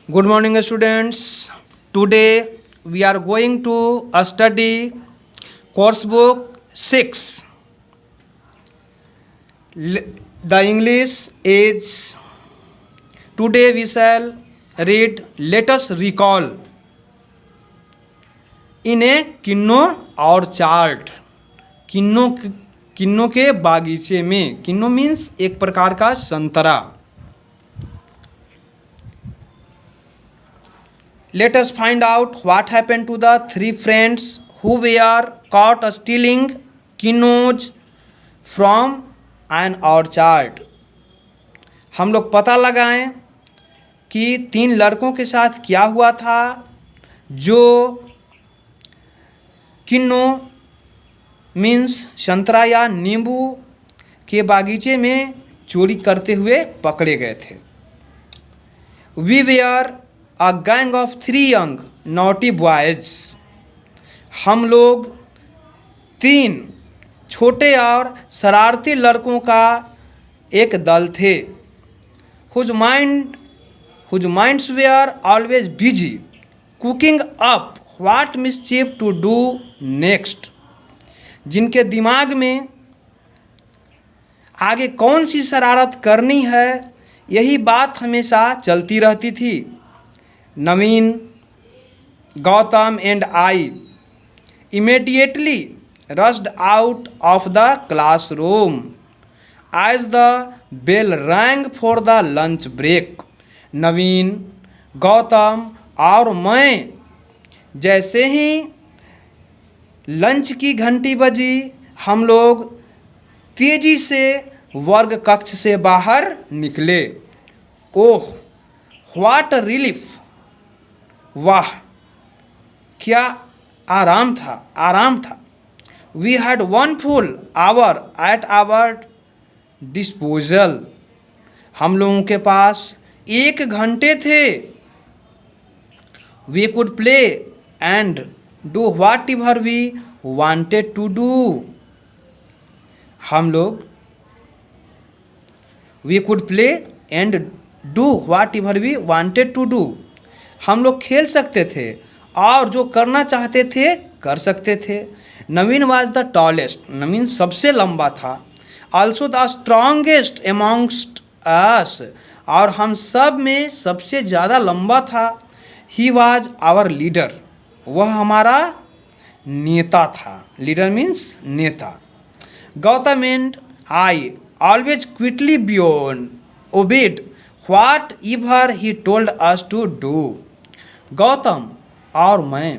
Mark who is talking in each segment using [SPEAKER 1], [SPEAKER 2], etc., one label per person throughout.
[SPEAKER 1] Good morning, students. Today we are going to study course book 6. The English is today we shall read Let us recall in a kinnow और chart. Kinnow के बागीचे में। Kinnow means एक प्रकार का संतरा। Let us find out what happened to the three friends who were caught stealing quinoas from an orchard. हम लोग पता लगाएं कि तीन लड़कों के साथ क्या हुआ था जो किन्नो मीन्स संतरा या नींबू के बागीचे में चोरी करते हुए पकड़े गए थे। We were a gang of three young naughty boys. हम लोग तीन छोटे और शरारती लड़कों का एक दल थे। whose minds were always busy cooking up what mischief to do next. जिनके दिमाग में आगे कौन सी शरारत करनी है यही बात हमेशा चलती रहती थी। Naveen, Gautam and I immediately rushed out of the classroom as the bell rang for the lunch break. नवीन, गौतम और मैं जैसे ही लंच की घंटी बजी हम लोग तेजी से वर्ग कक्ष से बाहर निकले। Oh what relief! वाह क्या आराम था। We had one full hour at our disposal. हम लोगों के पास 1 घंटे थे। We could play and do whatever we wanted to do. हम लोग we could play and do whatever we wanted to do. हम लोग खेल सकते थे और जो करना चाहते थे कर सकते थे। Naveen was the tallest. Naveen सबसे लंबा था। Also the strongest amongst us. और हम सब में सबसे ज़्यादा लंबा था। He was our leader. वह हमारा नेता था। लीडर मीन्स नेता। Gautam and I always quickly beyond obeyed whatever he told us to do. Gautam और मैं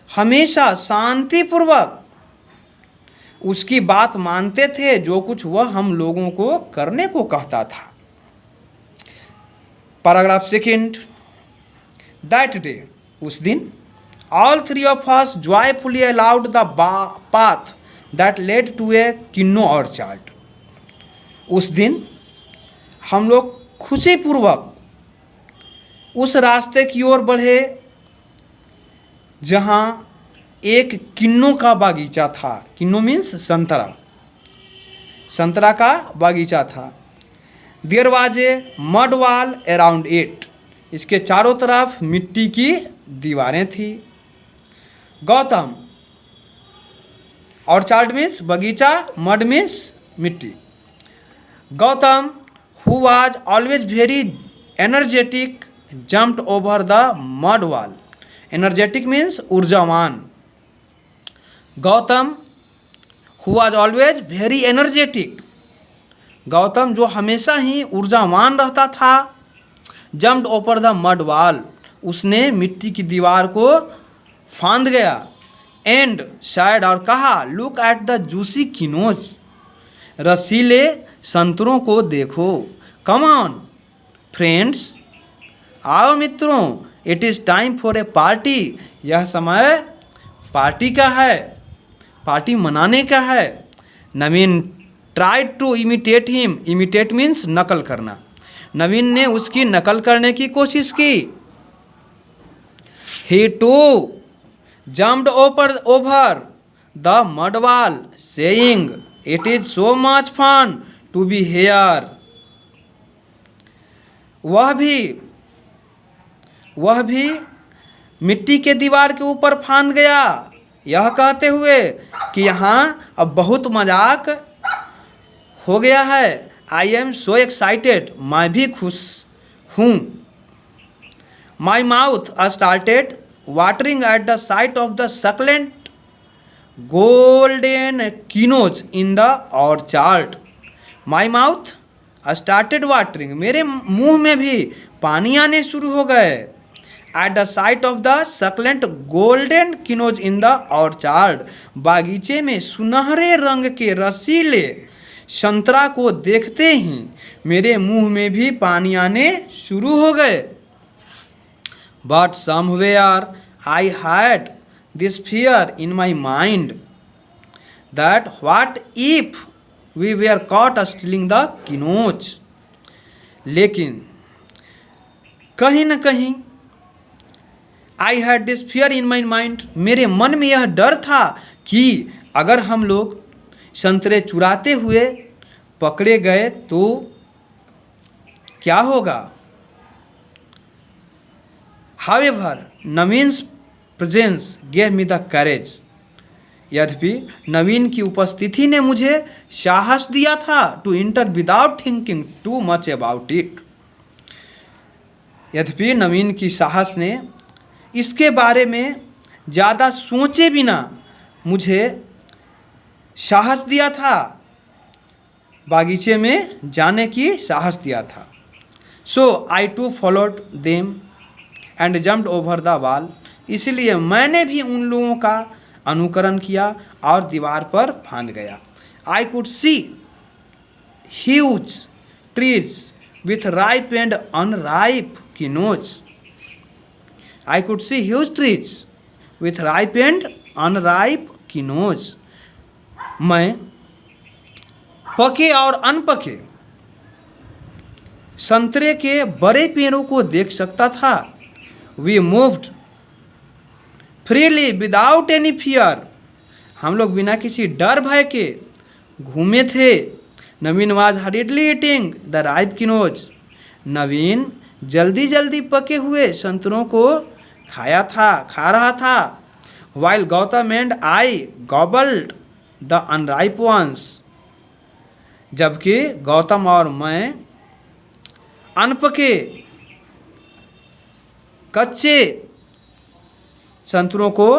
[SPEAKER 1] हमेशा शांतिपूर्वक उसकी बात मानते थे जो कुछ वह हम लोगों को करने को कहता था। पैराग्राफ 2 दैट डे उस दिन all three of us joyfully aloud the path that led to a kinnow orchard. उस दिन हम लोग खुशीपूर्वक उस रास्ते की ओर बढ़े जहाँ एक किन्नो का बागीचा था। किन्नो मीन्स संतरा का बागीचा था। There was a mud wall around it. इसके चारों तरफ मिट्टी की दीवारें थी। गौतम ऑर्चार्ड मीन्स बगीचा, मड मीन्स मिट्टी। Gautam who was always very energetic jumped over the mud wall. Energetic means ऊर्जावान। Gautam who was always very energetic. Gautam जो हमेशा ही ऊर्जावान रहता था। jumped over the mud wall. उसने मिट्टी की दीवार को फांद गया। and said और कहा look at the juicy quinoas. रसीले संतरों को देखो। come on friends. आओ मित्रों, it is time for a party. यह समय पार्टी का है, पार्टी मनाने का है। Naveen tried to imitate him. Imitate means नकल करना। नवीन ने उसकी नकल करने की कोशिश की। He too jumped over the mud wall saying it is so much fun to be here. वह भी वह भी मिट्टी के दीवार के ऊपर फांद गया, यह कहते हुए कि यहाँ अब बहुत मजाक हो गया है। आई एम सो एक्साइटेड, मैं भी खुश हूँ। My mouth started watering at the sight of the succulent golden kinnows in the orchard. My mouth started watering, मेरे मुंह में भी पानी आने शुरू हो गए। At the sight of the succulent golden kinnows in the orchard, बागीचे में सुनहरे रंग के रसीले संतरा को देखते ही मेरे मुंह में भी पानी आने शुरू हो गए। But somewhere I had this fear in my mind that what if we were caught stealing the kinnows. लेकिन कहीं न कहीं I had this fear in my mind, मेरे मन में यह डर था कि अगर हम लोग संतरे चुराते हुए पकड़े गए तो क्या होगा। However, Naveen's presence gave me the courage, यद्यपि नवीन की उपस्थिति ने मुझे साहस दिया था to enter without thinking too much about it. यद्यपि नवीन की साहस ने इसके बारे में ज़्यादा सोचे बिना मुझे साहस दिया था, बागीचे में जाने की साहस दिया था। So I too followed them and jumped over the wall, इसलिए मैंने भी उन लोगों का अनुकरण किया और दीवार पर फांद गया। I could see huge trees with ripe and unripe kinnows. I could see huge trees with ripe and unripe kinnows, मैं पके और अनपके संतरे के बड़े पेड़ों को देख सकता था। We moved freely without any fear, हम लोग बिना किसी डर भय के घूमे थे। Naveen was hurriedly eating the ripe kinnows, Naveen जल्दी जल्दी पके हुए संतरों को खा रहा था। While Gautam and I gobbled the unripe ones, जबकि गौतम और मैं अनपके कच्चे संतरों को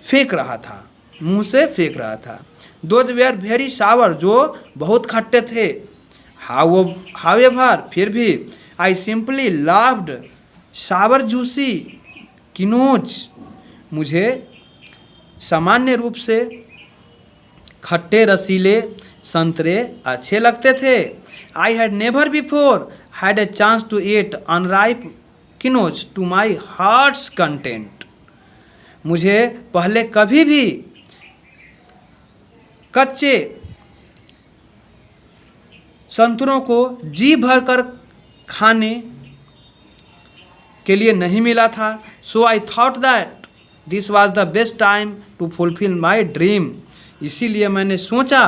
[SPEAKER 1] फेंक रहा था, मुंह से फेंक रहा था। दोज वेयर वेरी सावर, जो बहुत खट्टे थे। हाउएवर, फिर भी I simply loved sour juicy kinnows, मुझे सामान्य रूप से खट्टे रसीले संतरे अच्छे लगते थे। I had never before had a chance to eat unripe kinnows to my heart's content, मुझे पहले कभी भी कच्चे संतरों को जी भर कर खाने के लिए नहीं मिला था। So I thought that this was the best time to fulfil my dream, इसीलिए मैंने सोचा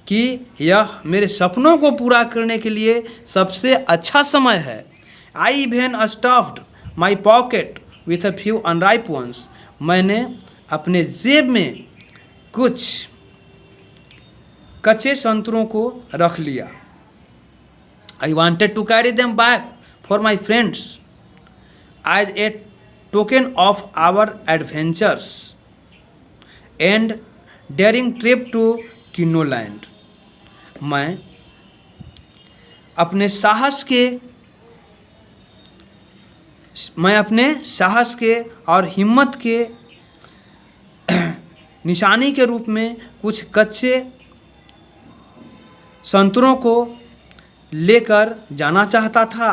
[SPEAKER 1] कि यह मेरे सपनों को पूरा करने के लिए सबसे अच्छा समय है। I even stuffed my pocket with a few unripe ones, मैंने अपने जेब में कुछ कच्चे संतरों को रख लिया। I wanted to carry them back for my friends as a token of our adventures and daring trip to Kinnoland, मैं अपने साहस के और हिम्मत के निशानी के रूप में कुछ कच्चे संतरों को लेकर जाना चाहता था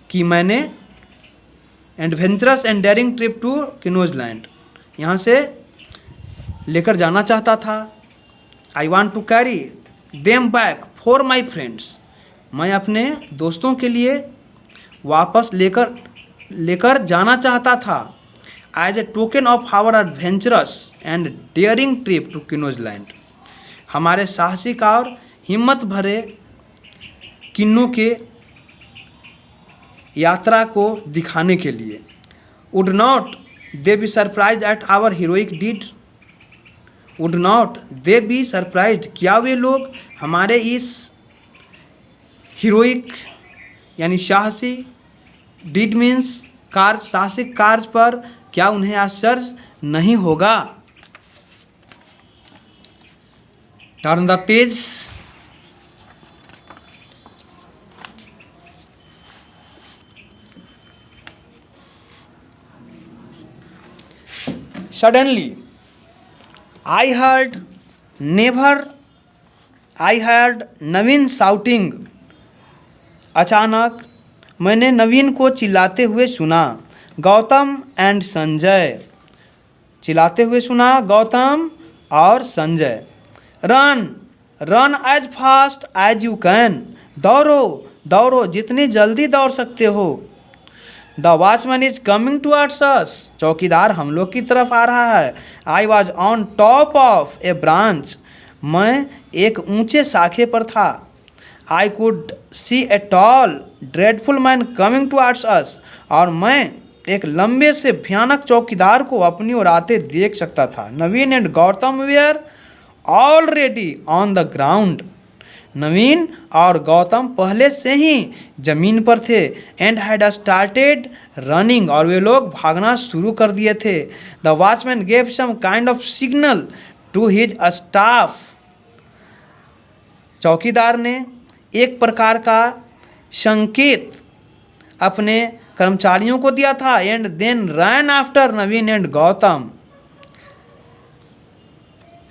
[SPEAKER 1] कि मैंने adventurous and daring trip to Kinnoland यहाँ से लेकर जाना चाहता था। I want to carry them back for my friends, मैं अपने दोस्तों के लिए वापस लेकर जाना चाहता था। As a token of our adventurous and daring trip to Kinnoland, हमारे साहसिक और हिम्मत भरे किन्नों के यात्रा को दिखाने के लिए। Would not they be surprise at our heroic deed, would not they be surprise, क्या वे लोग हमारे इस हीरोइक यानी साहसी, डीड मीन्स कार्य, साहसिक कार्य पर क्या उन्हें आश्चर्य नहीं होगा। Turn the page. Suddenly, I heard Naveen shouting. अचानक मैंने नवीन को चिल्लाते हुए सुना। गौतम एंड संजय, चिल्लाते हुए सुना गौतम और Sanjay. Run run as fast as you can, दौड़ो दौड़ो जितनी जल्दी दौड़ सकते हो। The watchman is coming towards us, चौकीदार हम लोग की तरफ आ रहा है। I was on top of a branch, मैं एक ऊंचे शाखे पर था। I could see a tall dreadful man coming towards us, और मैं एक लंबे से भयानक चौकीदार को अपनी ओर आते देख सकता था। Naveen and Gautam were already on the ground, Naveen और गौतम पहले से ही जमीन पर थे। एंड हैड स्टार्टेड रनिंग, और वे लोग भागना शुरू कर दिए थे। The watchman gave some kind of signal to his staff, चौकीदार ने एक प्रकार का संकेत अपने कर्मचारियों को दिया था। And then run after Naveen and Gautam,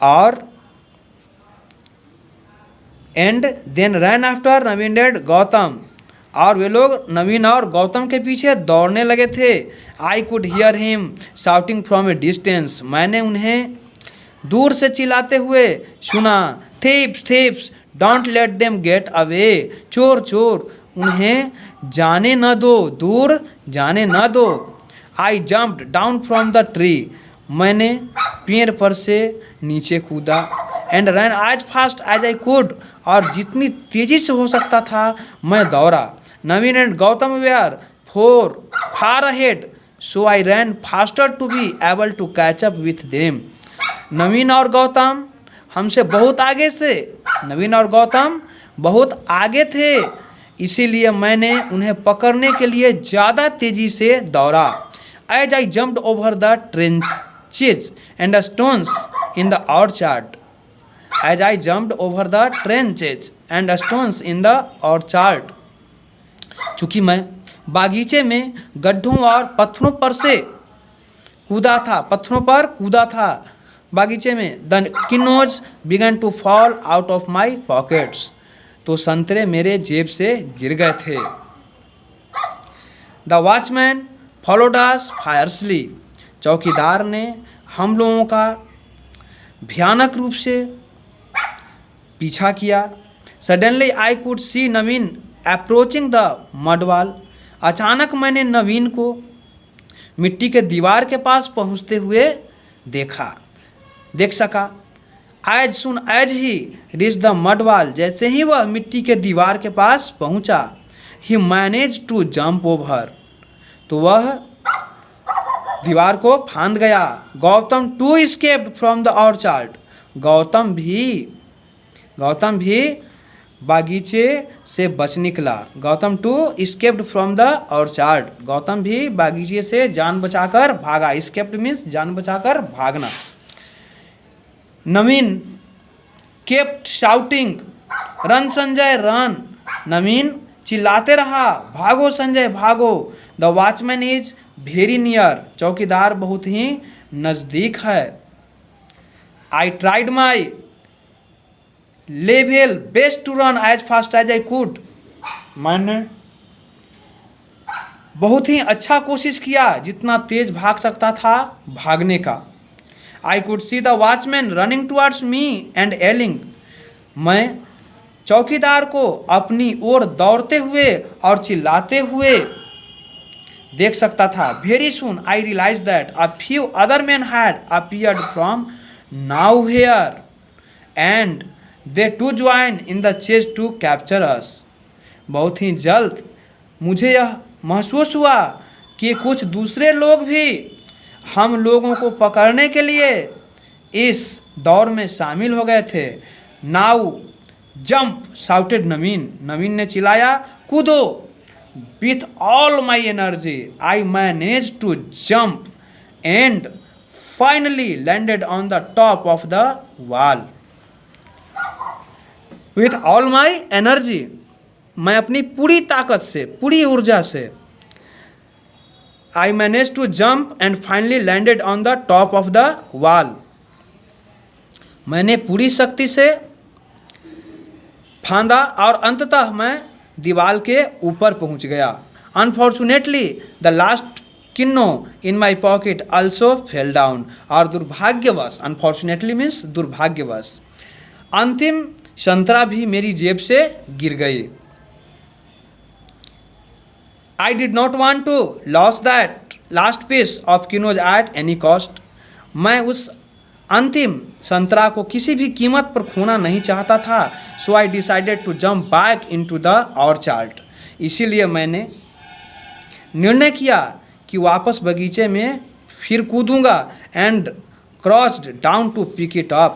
[SPEAKER 1] और and then run after Naveen and Gautam, और वे लोग नवीन और गौतम के पीछे दौड़ने लगे थे। I could hear him shouting from A distance, मैंने उन्हें दूर से चिल्लाते हुए सुना। Thieves thieves don't let them get away, चोर चोर उन्हें जाने न दो, दूर जाने न दो। I jumped down from the tree, मैंने पेड़ पर से नीचे कूदा। And run as fast as I could, और जितनी तेज़ी से हो सकता था मैं दौड़ा। Naveen and Gautam were far ahead, so I ran faster to be able to catch up with them, Naveen और गौतम हमसे बहुत आगे से, नवीन और गौतम बहुत आगे थे, इसीलिए मैंने उन्हें पकड़ने के लिए ज़्यादा तेज़ी से दौड़ा। As I jumped over the trenches and stones in the orchard, as I jumped over the trenches and stones in the orchard, चूँकि मैं बागीचे में गड्ढों और पत्थरों पर से कूदा था, पत्थरों पर कूदा था बागीचे में। The kinnows began to fall out of my pockets, तो संतरे मेरे जेब से गिर गए थे। The watchman followed us furiously, चौकीदार ने हम लोगों का भयानक रूप से पीछा किया। Suddenly I could see Naveen approaching the mud wall, अचानक मैंने नवीन को मिट्टी के दीवार के पास पहुंचते हुए देख सका। As soon as he reach the mud wall, जैसे ही वह मिट्टी के दीवार के पास पहुंचा, he manage to jump over, तो वह दीवार को फांद गया। Gautam too escaped from the orchard, Gautam भी बागीचे से बच निकला। Gautam too escaped from the orchard, Gautam भी बागीचे से जान बचाकर भागा। एस्केप्ड मीन्स जान बचाकर भागना। Naveen kept shouting run Sanjay run, Naveen चिल्लाते रहा भागो संजय भागो। The watchman is very near, चौकीदार बहुत ही नज़दीक है। I tried my level best to run as fast as I could, मैंने बहुत ही अच्छा कोशिश किया जितना तेज भाग सकता था भागने का। I could see the watchman running towards me and yelling, मैं चौकीदार को अपनी ओर दौड़ते हुए और चिल्लाते हुए देख सकता था। Very soon I realise that a few other man had appeared from nowhere and they too join in the chase to capture us, बहुत ही जल्द मुझे यह महसूस हुआ कि कुछ दूसरे लोग भी हम लोगों को पकड़ने के लिए इस दौड़ में शामिल हो गए थे। Now jump shouted Naveen, Naveen ने चिल्लाया, कूदो। With all my energy I manage to jump and finally landed on the top of the wall. With all my energy, मैं अपनी पूरी ताकत से, पूरी ऊर्जा से, I manage to jump and finally landed on the top of the wall, मैंने पूरी शक्ति से फांदा और अंततः मैं दीवार के ऊपर पहुंच गया। Unfortunately the last kinnow in my pocket also fell down, और दुर्भाग्यवश, अनफॉर्चुनेटली मीन्स दुर्भाग्यवश, अंतिम संतरा भी मेरी जेब से गिर गई। I did not want to lose that last piece of quinoa at any cost. मैं उस अंतिम संतरा को किसी भी कीमत पर खोना नहीं चाहता था। So I decided to jump back into the orchard. इसीलिए मैंने निर्णय किया कि वापस बगीचे में फिर कूदूंगा and crouched down to pick it up,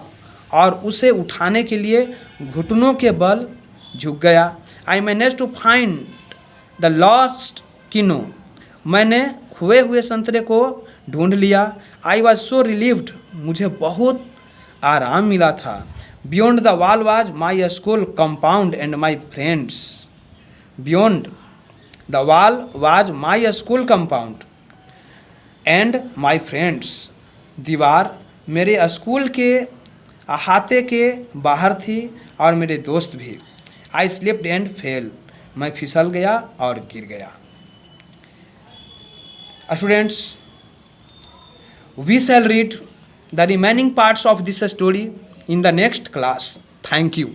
[SPEAKER 1] और उसे उठाने के लिए घुटनों के बल झुक गया। I managed to find the lost किनो, मैंने खोए हुए संतरे को ढूंढ लिया। आई वॉज सो रिलीव्ड, मुझे बहुत आराम मिला था। Beyond the wall was my school compound and my friends, beyond the wall was my school compound and my friends, दीवार मेरे स्कूल के अहाते के बाहर थी और मेरे दोस्त भी। आई स्लिप्ड एंड फेल, मैं फिसल गया और गिर गया। Students, we shall read the remaining parts of this story in the next class. Thank you.